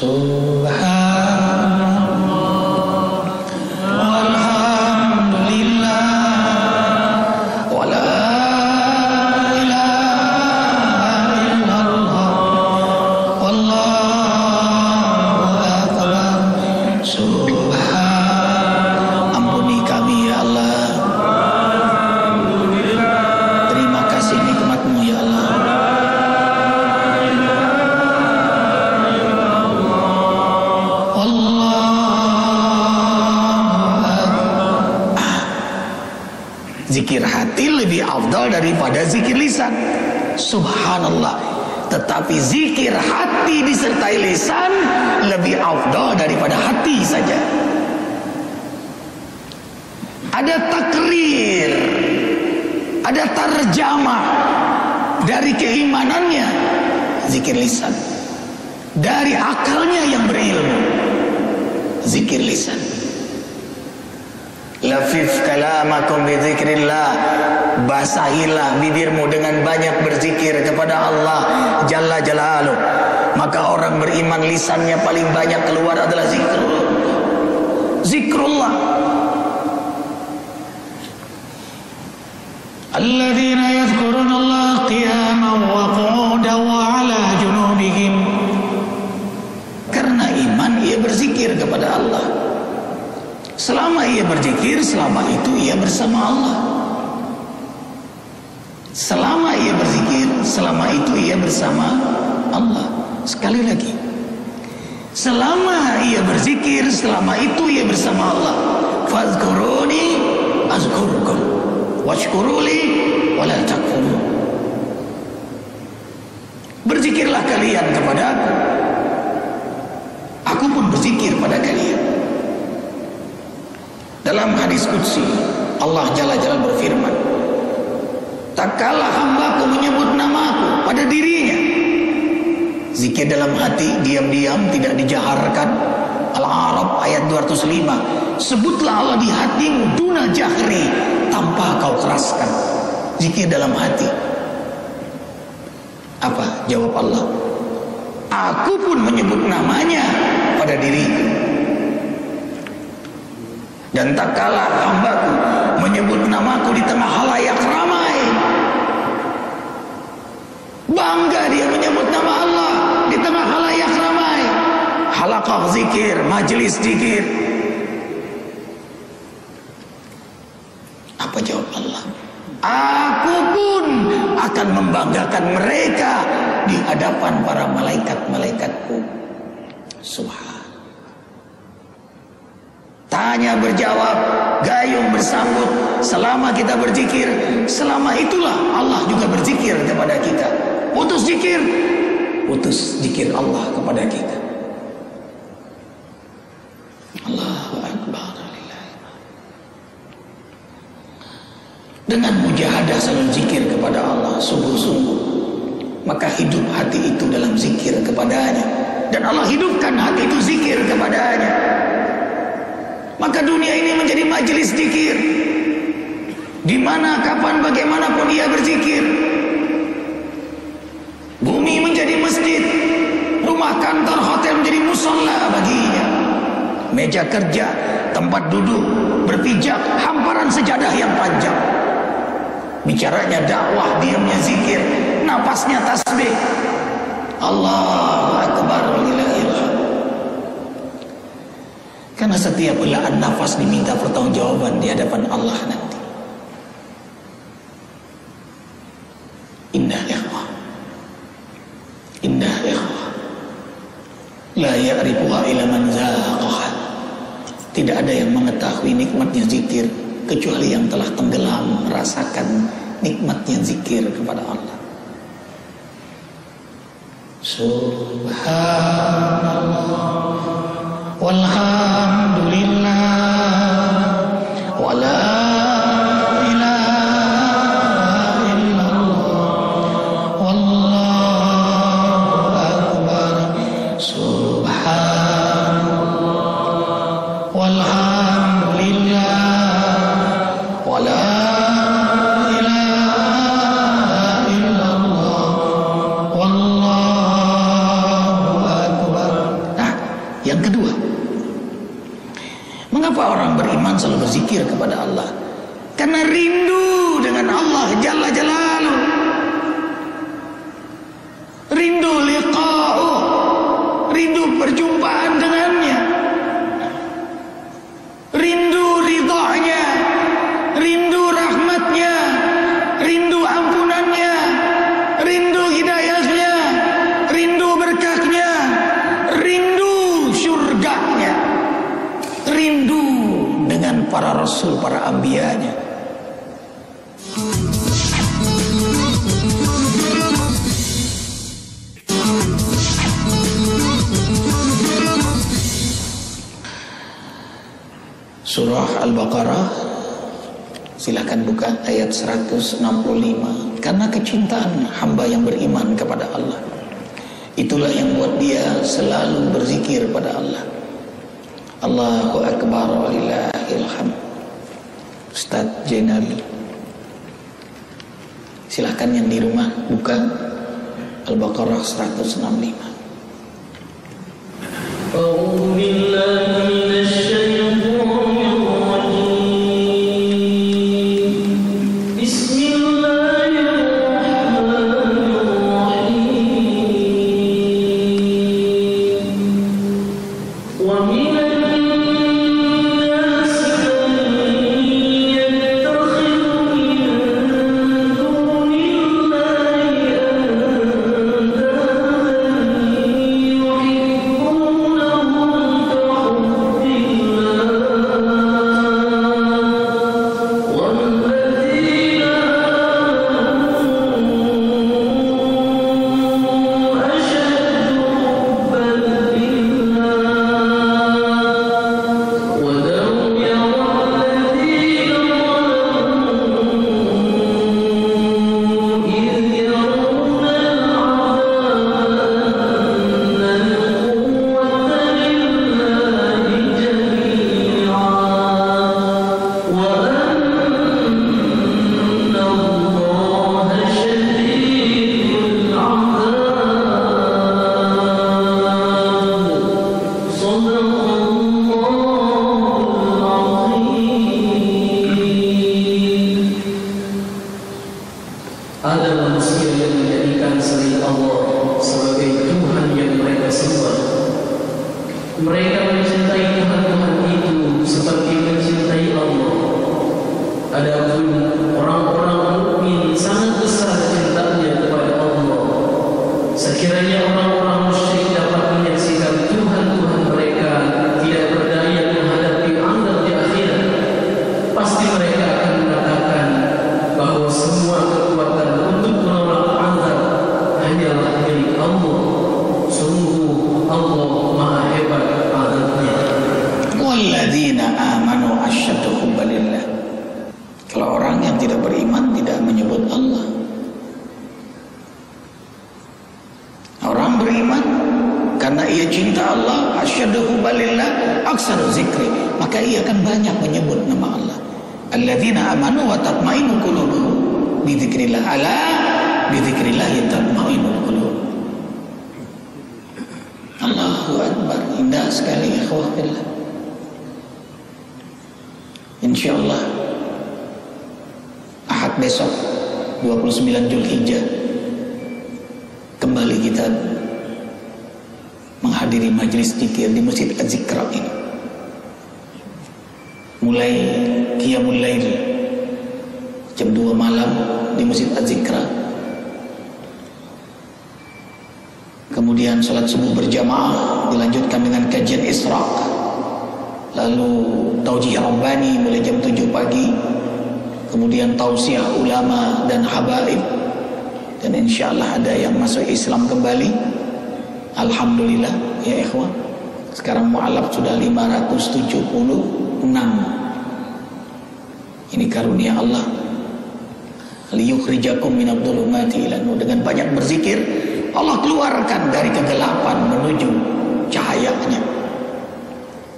Subhanallah walhamdulillah wala ilaha illallah wallahu akbar. Subhan, ampuni kami ya Allah. Terima kasih nikmat-Mu ya Allah. Zikir hati lebih afdal daripada zikir lisan. Subhanallah. Tetapi zikir hati disertai lisan lebih afdal daripada hati saja. Ada takrir, ada tarjamah dari keimanannya, zikir lisan. Dari akalnya yang berilmu, zikir lisan. Lafif kalamakum bidzikrillah, basahilah bibirmu dengan banyak berzikir kepada Allah Jalla Jalaluh. Maka orang beriman lisannya paling banyak keluar adalah zikrullah. Zikrullah. Alladzina yadhkurunallaha qiyaman wa qu'udan wa 'ala junubihim. Karena iman ia berzikir kepada Allah. Selama ia berzikir, selama itu ia bersama Allah. Selama ia berzikir, selama itu ia bersama Allah. Sekali lagi, selama ia berzikir, selama itu ia bersama Allah. Fazkuruni azkurkum washkuruli wala takfurun. Berzikirlah kalian kepada aku pun berzikir pada kalian. Dalam hadis qudsi Allah Jalla Jalla berfirman, tak kalah hambaku menyebut namaku pada dirinya. Zikir dalam hati, diam-diam, tidak dijaharkan. Al-A'raf ayat 205. Sebutlah Allah di hatimu duna jahri, tanpa kau keraskan. Zikir dalam hati. Apa jawab Allah? Aku pun menyebut namanya pada diriku. Dan tak kalah hambaku menyebut namaku di tengah halayak ramai. Bangga dia menyebut nama Allah di tengah halayak ramai. Halaqah zikir, majelis zikir. Apa jawab Allah? Aku pun akan membanggakan mereka di hadapan para malaikat-malaikatku. Subhan. Tanya berjawab, gayung bersambut. Selama kita berzikir, selama itulah Allah juga berzikir kepada kita. Putus zikir, putus zikir Allah kepada kita. Allahu Akbar. Dengan mujahadah selalu zikir kepada Allah sungguh-sungguh, maka hidup hati itu dalam zikir kepadanya. Dan Allah hidupkan hati itu zikir kepadanya. Maka dunia ini menjadi majelis zikir. Di mana, kapan, bagaimanapun ia berzikir. Bumi menjadi masjid, rumah, kantor, hotel menjadi musola baginya. Meja kerja, tempat duduk, berpijak, hamparan sejadah yang panjang. Bicaranya dakwah, diamnya zikir, napasnya tasbih. Allahu Akbar. Karena setiap helaan nafas diminta pertanggungjawaban di hadapan Allah nanti. Indah ikhwah, indah ikhwah, la ya'rifuha illa man zaqaha. Tidak ada yang mengetahui nikmatnya zikir kecuali yang telah tenggelam merasakan nikmatnya zikir kepada Allah. Subhanallah walhamdulillah wala ilaha illallah wallahu akbar. Subhanallah walhamdulillah wala ilaha illallah wallahu akbar. Yang kedua, mengapa orang beriman selalu berzikir kepada Allah? Karena rindu dengan Allah Jalla Jalaluh, rindu liqa'u, rindu perjumpaan dengannya, rindu ridhanya, rindu rahmatnya, rindu ampunannya, rindu hidayahnya, rindu berkahnya, rindu surganya, rindu dengan para rasul, para anbiyanya. Surah Al-Baqarah, silakan buka ayat 165. Karena kecintaan hamba yang beriman kepada Allah, itulah yang buat dia selalu berzikir pada Allah. Allahu Akbar walillahil hamd. Ustaz Jenal, silakan yang di rumah buka Al-Baqarah 165. Ada manusia yang menjadikan selain Allah sebagai Tuhan yang mereka sembah. Mereka mencintai Tuhan-Tuhan itu seperti mencintai Allah. Adapun orang-orang mukmin sangat besar cintanya kepada Allah. Sekiranya orang-orang musyrik dapat menyaksikan Tuhan-Tuhan mereka tidak berdaya menghadapi azab di akhirat, pasti mereka akan mengatakan bahwa semua kekuatan untuk menolak azab hanyalah milik Allah. Sungguh Allah Maha hebat azabnya. Walladzina amanu asyaddu hubban lillah. Kalau orang yang tidak beriman tidak menyebut Allah. Orang beriman karena ia cinta Allah, asyaddu hubban lillah, aksaru zikri, maka ia akan banyak menyebut nama Allah. Alladzina amanu wa tatmainu qulubuhum bi dzikrillah, ala bi dzikrillah tatmainul qulub. Allahu akbar, indah sekali ikhwah fillah. Insyaallah Ahad besok 29 Zulhijjah kembali kita menghadiri majlis zikir di Masjid Az-Zikra ini. Mulai Qiyamul Lail jam 2 malam di Masjid Az-Zikra. Kemudian salat subuh berjamaah dilanjutkan dengan kajian Isra'. Lalu taujih Rabbani mulai jam 7 pagi. Kemudian tausiah ulama dan habaib. Dan insyaallah ada yang masuk Islam kembali. Alhamdulillah ya ikhwan. Sekarang mu'alaf sudah 576. Ini karunia Allah. Liyukhrijakum minadh dhulumati ila nur. Dengan banyak berzikir Allah keluarkan dari kegelapan menuju cahayanya.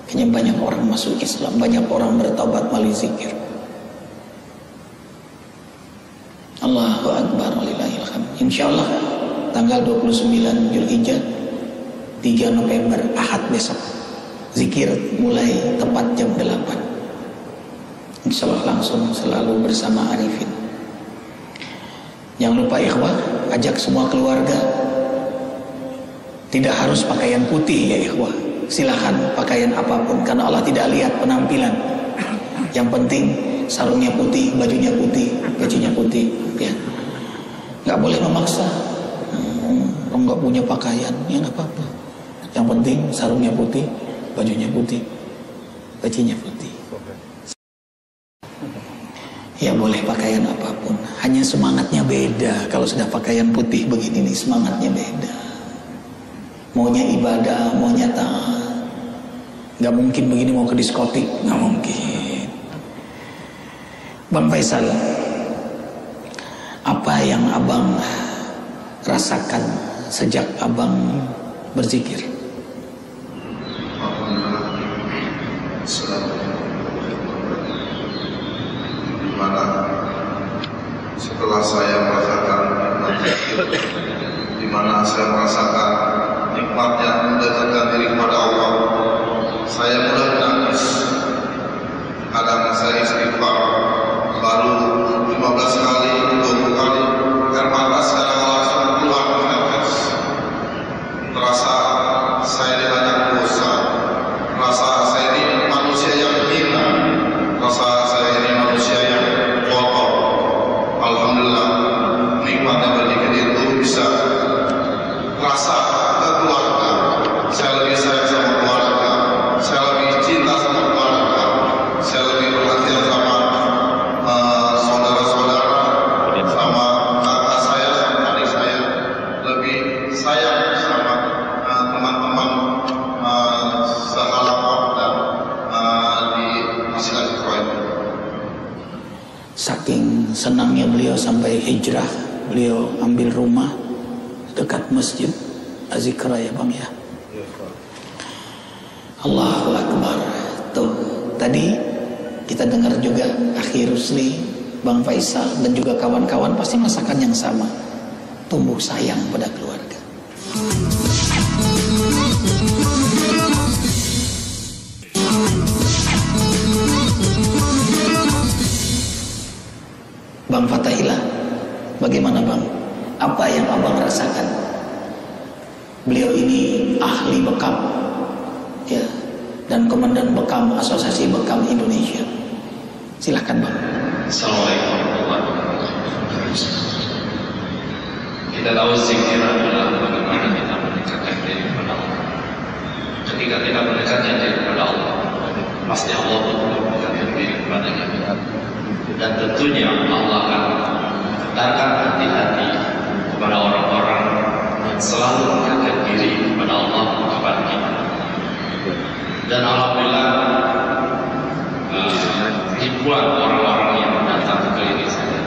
Kayaknya banyak orang masuk Islam, banyak orang bertaubat melalui zikir. Allahu akbar walillahil hamd. Insyaallah tanggal 29 Zulhijjah 3 November Ahad besok zikir mulai tepat jam 8. Insya Allah langsung selalu bersama Arifin. Jangan lupa ikhwah, ajak semua keluarga. Tidak harus pakaian putih ya ikhwah, silahkan pakaian apapun, karena Allah tidak lihat penampilan. Yang penting sarungnya putih, bajunya putih, bajunya putih ya. Nggak boleh memaksa. Kalau nggak punya pakaian ya nggak apa-apa. Yang penting sarungnya putih, bajunya putih, bajunya putih. Ya boleh pakaian apapun, hanya semangatnya beda. Kalau sudah pakaian putih begini nih, semangatnya beda. Maunya ibadah, maunya taat. Gak mungkin begini mau ke diskotik, gak mungkin. Bang Faisal, apa yang abang rasakan sejak abang berzikir? Dimana setelah saya merasakan dimana saya merasakan nikmatnya mendekatkan diri kepada Allah, saya mulai menangis. Kadang saya istighfar baru 15 kali, 20 kali, air mata sekarang langsung keluar menetes. Terasa saya ini banyak dosa, terasa saya ini manusia yang hina, terasa saya ini manusia yang kotor. Alhamdulillah, nikmatnya berzikir itu bisa terasa ke keluarga. Saya lebih sayang sama keluarga, saya lebih cinta sama keluarga, saya lebih perhatian sama saudara-saudara, sama kakak saya, sama adik saya, lebih sayang sama teman-teman sehalaqah dan di Masjid Al-Ikhwan. Saking senangnya beliau sampai hijrah, beliau ambil rumah dekat Masjid Az-Zikra ya Bang ya. Allahu Akbar. Tuh, tadi kita dengar juga Akhi Rusli, Bang Faisal dan juga kawan-kawan pasti merasakan yang sama. Tumbuh sayang pada keluarga. Bang Fatahillah, bagaimana Bang? Apa yang abang rasakan? Beliau ini ahli bekam ya, dan komandan bekam Asosiasi Bekam Indonesia. Silahkan Bang. Assalamualaikum warahmatullahi wabarakatuh. Kita tahu zikir adalah bagaimana kita mendekatkan diri kepada Allah. Ketika kita mendekatkan diri kepada Allah, pasti Allah mendekatkan diri kepadanya. Dan tentunya Allah akan menggetarkan hati-hati kepada orang-orang yang selalu mendekatkan diri kepada Allah kepada kita. Dan alhamdulillah ribuan orang-orang yang datang ke ini saja,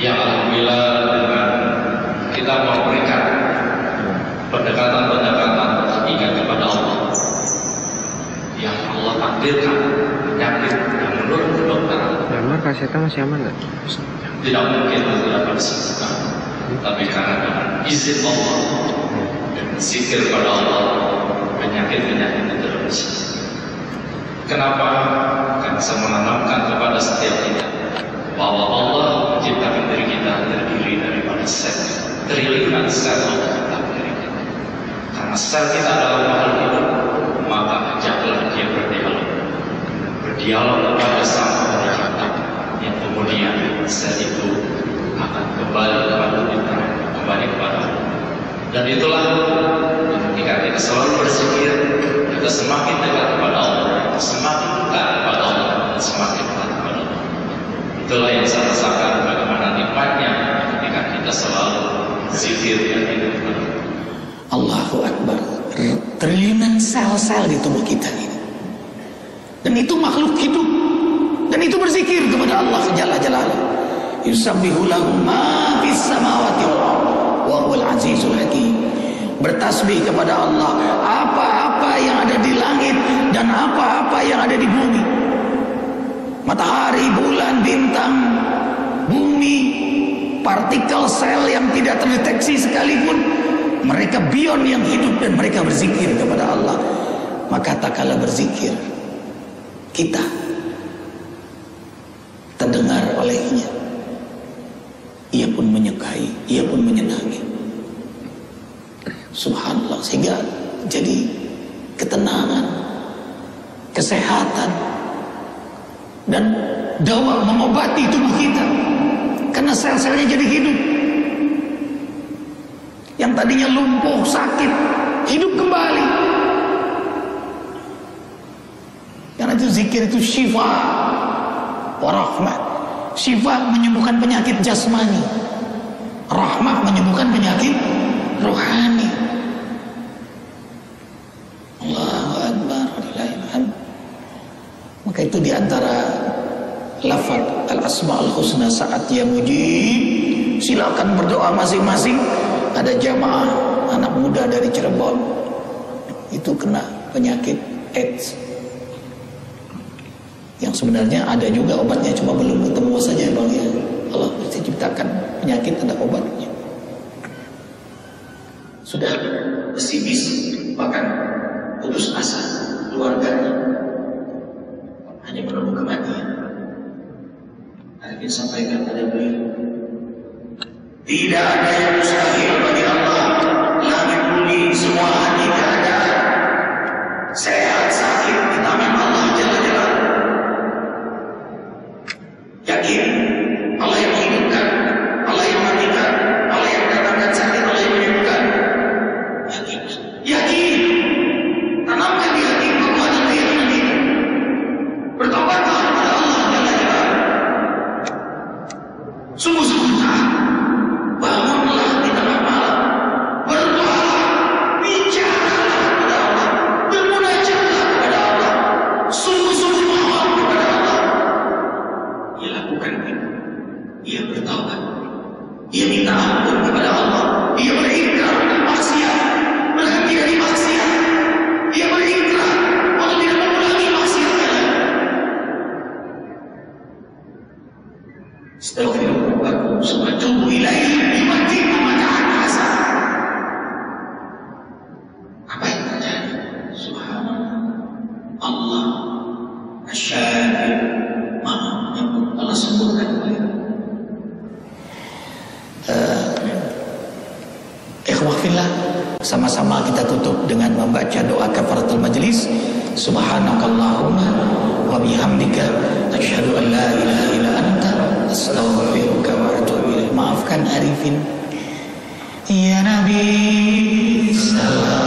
yang alhamdulillah dengan kita memberikan pendekatan-pendekatan terikat kepada Allah yang Allah takdirkan penyakit yang menurut kedokteran kasih tahu masih aman nggak? Tidak mungkin untuk dapat disembuhkan, tapi karena dengan izin Allah dan zikir kepada Allah, penyakit-penyakit itu terus. Kenapa? Karena saya menanamkan kepada setiap kita bahwa Allah menciptakan diri kita terdiri daripada sel, triliunan sel Allah menciptakan diri kita. Karena sel kita adalah makhluk hidup, maka ajaklah dia berdialog kepada Sang Pencipta, yang kemudian sel itu akan kembali kepada Allah. Dan itulah ketika kita selalu berzikir, kita semakin dekat kepada Allah, semakin dekat kepada Allah, semakin dekat kepada Allah. Itulah yang saya rasakan bagaimana nikmatnya ketika kita selalu zikir dan hidup kepada Allah. Allahu Akbar. Triliunan sel-sel di tubuh kita ini, dan itu makhluk hidup, dan itu berzikir kepada Allah Jalla Jalaluhu. Yusabbihu lahu ma fis samawati wal ardh wa huwal azizul hakim. Bertasbih kepada Allah apa-apa yang ada di langit dan apa-apa yang ada di bumi. Matahari, bulan, bintang, bumi, partikel sel yang tidak terdeteksi sekalipun, mereka beyond yang hidup dan mereka berzikir kepada Allah. Maka tak kalah berzikir kita terdengar olehnya, ia pun menyukai, ia pun menyenangi. Subhanallah, sehingga jadi ketenangan, kesehatan, dan dawa mengobati tubuh kita, karena sel-selnya jadi hidup. Yang tadinya lumpuh, sakit, hidup kembali. Karena itu zikir itu syifa wa rahmah. Syifa menyembuhkan penyakit jasmani, rahmah menyembuhkan penyakit rohani. Allahu Akbar. Maka itu diantara lafaz al-asma'ul husna saat ya mujib. Silakan berdoa masing-masing. Ada jamaah anak muda dari Cirebon itu kena penyakit AIDS, yang sebenarnya ada juga obatnya, cuma belum ketemu saja Bang ya. Allah mesti ciptakan penyakit, ada obatnya. Sudah pesimis, bahkan putus asa keluarganya, hanya menunggu kematian. Arifin sampaikan pada beliau, tidak ada yang mustahil bagi Allah. Langit bumi semua hati keadaan, sehat sakit di tangan Allah Jalla Jalla. Yakin Allah yang menghidupkan, Allah yang mematikan, Allah yang mendatangkan sakit, Allah yang menyembuhkan. Yakin, yakin. Tanamkan di hati kekuatan keyakinan itu. Bertobatlah kepada Allah Jalla Jalla. Sungguh-sungguh taat. Bangunlah di tengah malam, berdoalah, bicaralah kepada Allah, bermunajatlah kepada Allah, sungguh-sungguh mohon kepada Allah. Ia lakukan itu, ia bertaubat, ia minta ampun kepada Allah, ia berikrar dengan maksiat, berhenti dari maksiat, ia berikrar untuk tidak mengulangi maksiat lagi. Astaghfirullah, summa tubu ilaihi yu'tikum mata'an hasan. Apa yang terjadi? Subhanallah, Allah Asy-Syafi' Maha Penyembuh. Allah sembuhkan beliau. Ikhwah fillah, sama-sama kita tutup dengan membaca doa kafaratul majlis. Subhanakallahumma wa bihamdika asyhadu an la ilaha illa anta astaghfiruka wa atubu ilaik. Maafkan Arifin. Ya Nabi salam.